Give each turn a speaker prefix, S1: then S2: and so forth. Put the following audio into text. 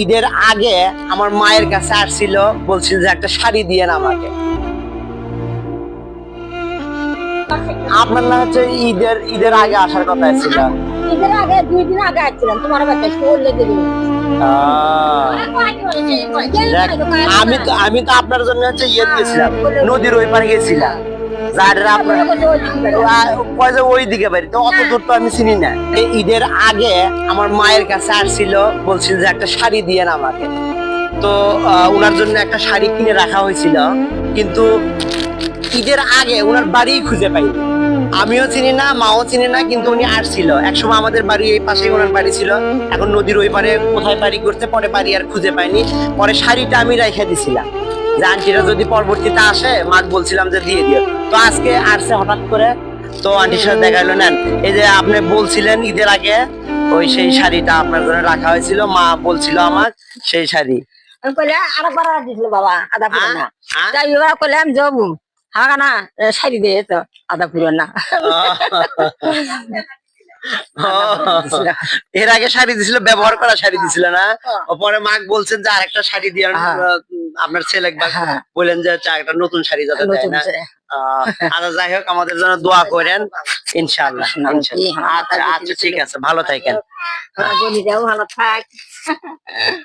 S1: ঈদের আগে আমার মায়ের কাছে আসছিল, বলছিল যে একটা শাড়ি দিয়েন আমাকে। আপনার না হচ্ছে ঈদের আগে আসার কথা ছিল।
S2: ঈদের আগে 2 দিন আগে আসছিলাম তোমার বাচ্চা বললে দেবে
S1: দেখ, আমি তো আপনার জন্য হচ্ছে ইয়ে দিয়েছিলাম, নদীর ওই পারে গেছিলাম। ওই দিকে বাড়ি তো অত দূর তো আমি চিনি না। এই ঈদের আগে আমার মায়ের কাছে আসছিল, বলছিল যে একটা শাড়ি দিয়েন আমাকে। তো ওনার জন্য একটা শাড়ি কিনে রাখা হয়েছিল, কিন্তু ঈদের আগে ওনার বাড়ি খুঁজে পাইনি। আমিও চিনি না, মাও চিনি না, কিন্তু উনি আসছিল একসময় আমাদের বাড়ি এই পাশেই ওনার বাড়ি ছিল। এখন নদীর ওই পারে কোথায় বাড়ি করতে, পরে বাড়ি আর খুঁজে পাইনি। পরে শাড়িটা আমি রেখে দিছিলাম যে আন্টিরা যদি পরবর্তীতে আসে, মাকে বলছিলাম যে দিয়ে দিও। তো আজকে আসছে হঠাৎ করে, তো আন্টির সাথে দেখা হলো। নেন, এই যে আপনি বলছিলেন ঈদের আগে ওই সেই শাড়িটা আপনার জন্য রাখা হয়েছিল, মা বলছিল আমার সেই শাড়ি।
S2: আমি কইলে আরেকবার দিছিল বাবা আদা পুরো না
S1: হ্যাঁ?
S2: তাই এবার কইলে আমি যাবো হাগা না শাড়ি দিয়ে তো আদা পুরো না
S1: এর আগে শাড়ি দিছিল, ব্যবহার করা শাড়ি দিছিল না। পরে মা বলছেন যে আরেকটা শাড়ি দিয়ে আপনার ছেলে বললেন যে একটা নতুন শাড়ি যাতে দেয় না। আচ্ছা, যাই হোক, আমাদের জন্য দোয়া করেন ইনশাআল্লাহ। আচ্ছা আচ্ছা, ঠিক আছে, ভালো থাকেন।
S2: ভালো থাক